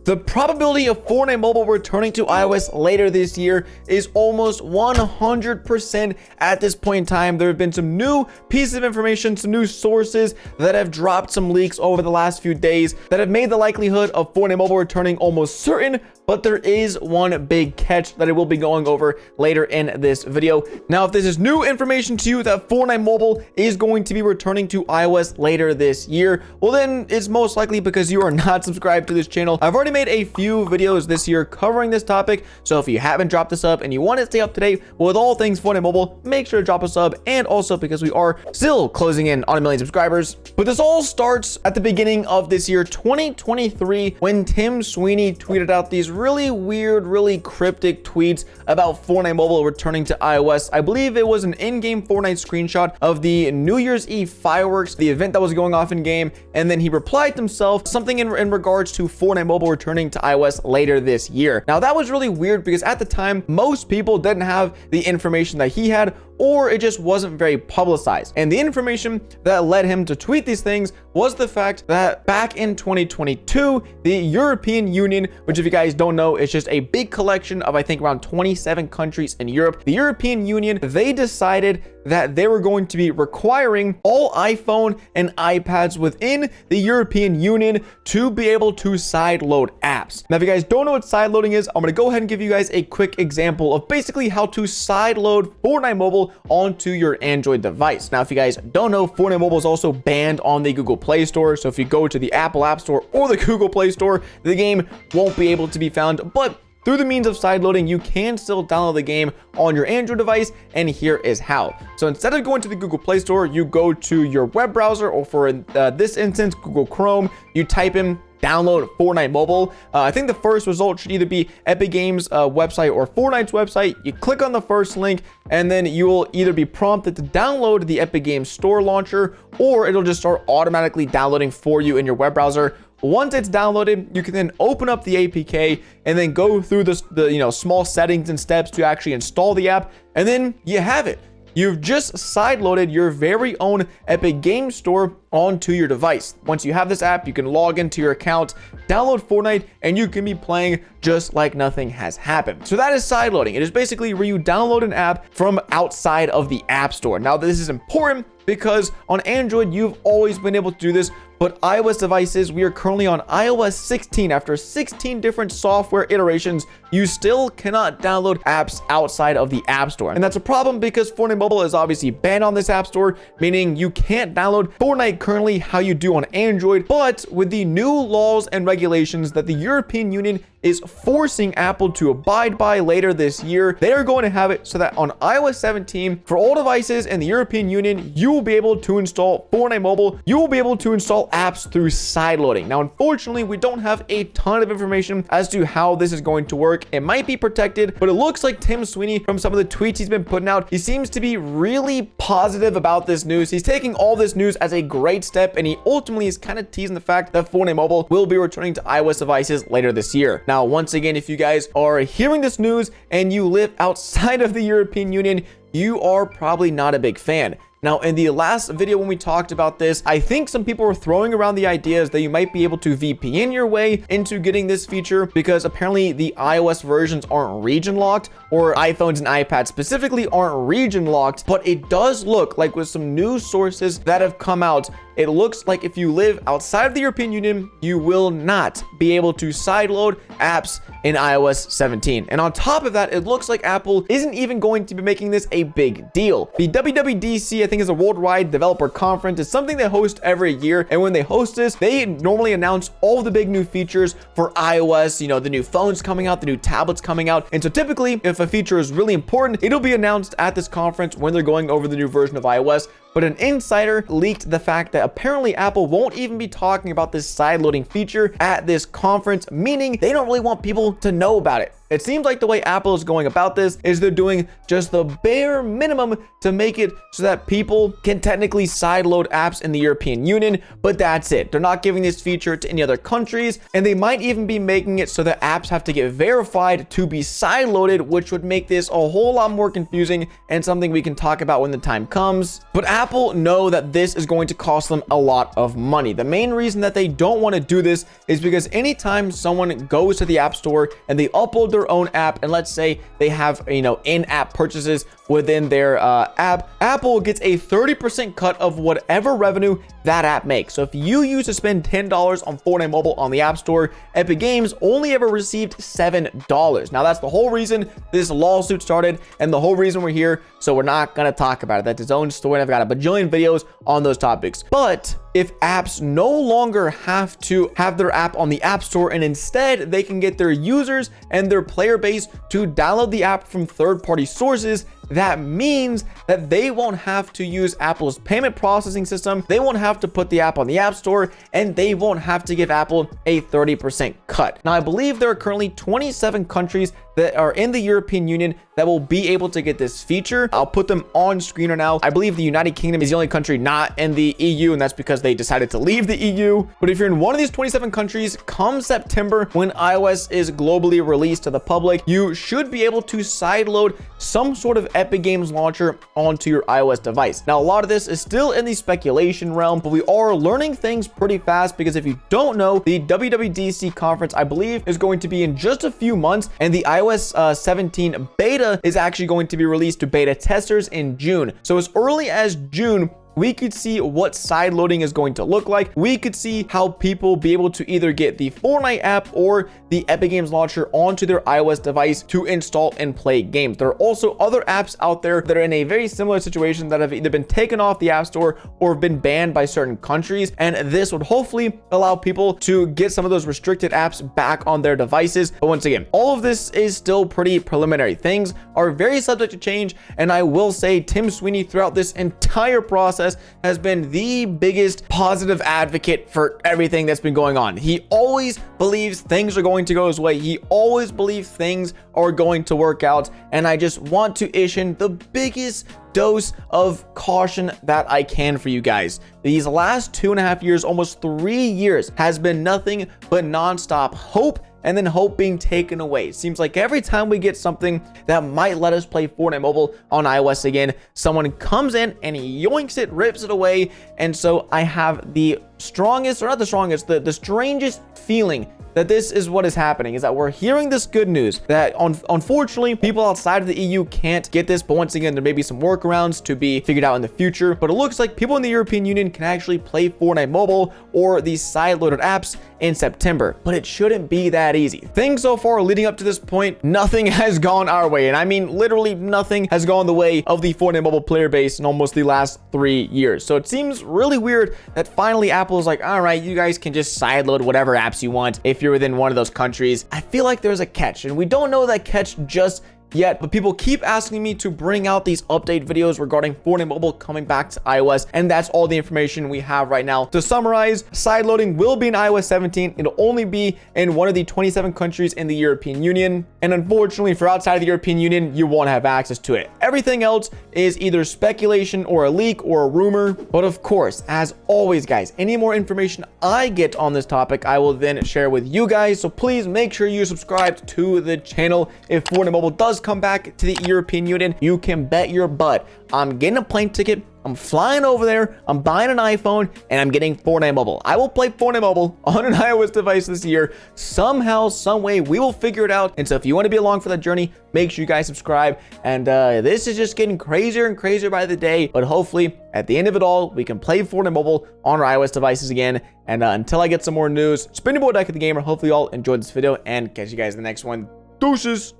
The probability of Fortnite Mobile returning to iOS later this year is almost 100% at this point in time. There have been some new pieces of information, some new sources that have dropped some leaks over the last few days that have made the likelihood of Fortnite Mobile returning almost certain, but there is one big catch that I will be going over later in this video. Now, if this is new information to you that Fortnite Mobile is going to be returning to iOS later this year, well then it's most likely because you are not subscribed to this channel. I've already made a few videos this year covering this topic, so if you haven't dropped a sub and you want to stay up to date with all things Fortnite Mobile, make sure to drop a sub, and also because we are still closing in on 1 million subscribers. But this all starts at the beginning of this year, 2023, when Tim Sweeney tweeted out these really weird, really cryptic tweets about Fortnite Mobile returning to iOS. I believe it was an in-game Fortnite screenshot of the New Year's Eve fireworks, the event that was going off in game, and then he replied to himself something in regards to Fortnite Mobile returning to iOS later this year. Now that was really weird because at the time most people didn't have the information that he had, or it just wasn't very publicized. And the information that led him to tweet these things was the fact that back in 2022, the European Union, which if you guys don't know, is just a big collection of I think around 27 countries in Europe. The European Union, they decided that they were going to be requiring all iPhone and iPads within the European Union to be able to sideload apps. Now, if you guys don't know what sideloading is, I'm going to go ahead and give you guys a quick example of basically how to sideload Fortnite Mobile onto your Android device. Now, if you guys don't know, Fortnite Mobile is also banned on the Google Play Store. So if you go to the Apple App Store or the Google Play Store, the game won't be able to be found. But through the means of sideloading, you can still download the game on your Android device, and here is how. So instead of going to the Google Play Store, you go to your web browser, or for this instance, Google Chrome. You type in download Fortnite Mobile. I think the first result should either be Epic Games website or Fortnite's website. You click on the first link, and then you will either be prompted to download the Epic Games Store launcher, or it'll just start automatically downloading for you in your web browser. Once it's downloaded, you can then open up the APK and then go through the small settings and steps to actually install the app, and then you have it. You've just sideloaded your very own Epic Games Store onto your device. Once you have this app, you can log into your account, download Fortnite, and you can be playing just like nothing has happened. So that is sideloading. It is basically where you download an app from outside of the App Store. Now, this is important because on Android, you've always been able to do this, but iOS devices, we are currently on iOS 16. After 16 different software iterations, you still cannot download apps outside of the App Store. And that's a problem because Fortnite Mobile is obviously banned on this App Store, meaning you can't download Fortnite currently how you do on Android. But with the new laws and regulations that the European Union is forcing Apple to abide by later this year, they are going to have it so that on iOS 17, for all devices in the European Union, you will be able to install Fortnite Mobile. You will be able to install apps through sideloading. Now, unfortunately, we don't have a ton of information as to how this is going to work. It might be protected, but it looks like Tim Sweeney, from some of the tweets he's been putting out, he seems to be really positive about this news. He's taking all this news as a great step, and he ultimately is kind of teasing the fact that Fortnite Mobile will be returning to iOS devices later this year. Now, once again, if you guys are hearing this news and you live outside of the European Union, you are probably not a big fan. Now, in the last video when we talked about this, I think some people were throwing around the ideas that you might be able to VPN your way into getting this feature because apparently the iOS versions aren't region locked, or iPhones and iPads specifically aren't region locked. But it does look like with some news sources that have come out, it looks like if you live outside of the European Union, you will not be able to sideload apps in iOS 17. And on top of that, it looks like Apple isn't even going to be making this a big deal. The WWDC, I think, is a worldwide developer conference. It's something they host every year. And when they host this, they normally announce all the big new features for iOS, the new phones coming out, the new tablets coming out. And so typically, if a feature is really important, it'll be announced at this conference when they're going over the new version of iOS. But an insider leaked the fact that apparently Apple won't even be talking about this sideloading feature at this conference, meaning they don't really want people to know about it. It seems like the way Apple is going about this is they're doing just the bare minimum to make it so that people can technically sideload apps in the European Union, but that's it. They're not giving this feature to any other countries, and they might even be making it so that apps have to get verified to be sideloaded, which would make this a whole lot more confusing and something we can talk about when the time comes. But Apple know that this is going to cost them a lot of money. The main reason that they don't want to do this is because anytime someone goes to the App Store and they upload their own app, and let's say they have, in-app purchases within their app, Apple gets a 30% cut of whatever revenue that app makes. So if you used to spend $10 on Fortnite Mobile on the App Store, Epic Games only ever received $7. Now that's the whole reason this lawsuit started and the whole reason we're here, so we're not gonna talk about it. That's its own story, and I've got a bajillion videos on those topics. But if apps no longer have to have their app on the App Store, and instead they can get their users and their player base to download the app from third-party sources, that means that they won't have to use Apple's payment processing system. They won't have to put the app on the App Store, and they won't have to give Apple a 30% cut. Now, I believe there are currently 27 countries that are in the European Union that will be able to get this feature. I'll put them on screen right now. I believe the United Kingdom is the only country not in the EU, and that's because they decided to leave the EU. But if you're in one of these 27 countries, come September, when iOS is globally released to the public, you should be able to sideload some sort of Epic Games launcher onto your iOS device. Now, a lot of this is still in the speculation realm, but we are learning things pretty fast, because if you don't know, the WWDC conference, I believe, is going to be in just a few months, and the iOS 17 beta is actually going to be released to beta testers in June. So as early as June, we could see what side loading is going to look like. We could see how people be able to either get the Fortnite app or the Epic Games launcher onto their iOS device to install and play games. There are also other apps out there that are in a very similar situation that have either been taken off the App Store or have been banned by certain countries, and this would hopefully allow people to get some of those restricted apps back on their devices. But once again, all of this is still pretty preliminary. Things are very subject to change, and I will say Tim Sweeney throughout this entire process has been the biggest positive advocate for everything that's been going on. He always believes things are going to go his way. He always believes things are going to work out, and I just want to issue the biggest dose of caution that I can for you guys. These last 2.5 years, almost 3 years, has been nothing but nonstop hope, and then hope being taken away. It seems like every time we get something that might let us play Fortnite Mobile on iOS again, someone comes in and yoinks it, rips it away. And so I have the strongest, or not the strongest, the strangest feeling that this is what is happening, is that we're hearing this good news that unfortunately people outside of the EU can't get this, but once again, there may be some workarounds to be figured out in the future. But it looks like people in the European Union can actually play Fortnite Mobile or these side-loaded apps in September, but it shouldn't be that easy. Things so far leading up to this point, nothing has gone our way, and I mean literally nothing has gone the way of the Fortnite Mobile player base in almost the last 3 years. So it seems really weird that finally Apple is like, all right, you guys can just sideload whatever apps you want if you're within one of those countries. I feel like there's a catch, and we don't know that catch just yet, but people keep asking me to bring out these update videos regarding Fortnite Mobile coming back to iOS, and that's all the information we have right now. To summarize, sideloading will be in iOS 17. It'll only be in one of the 27 countries in the European Union, and unfortunately for outside of the European Union, you won't have access to it. Everything else is either speculation or a leak or a rumor. But of course, as always guys, any more information I get on this topic, I will then share with you guys. So please make sure you subscribe to the channel. If Fortnite Mobile does come back to the European Union, you can bet your butt I'm getting a plane ticket, I'm flying over there, I'm buying an iPhone, and I'm getting Fortnite Mobile. I will play Fortnite Mobile on an iOS device this year. Somehow, some way, we will figure it out. And so if you want to be along for that journey, make sure you guys subscribe. And this is just getting crazier and crazier by the day. But hopefully, at the end of it all, we can play Fortnite Mobile on our iOS devices again. And until I get some more news, it's been your boy DuckyTheGamer. Hopefully you all enjoyed this video, and catch you guys in the next one. Deuces!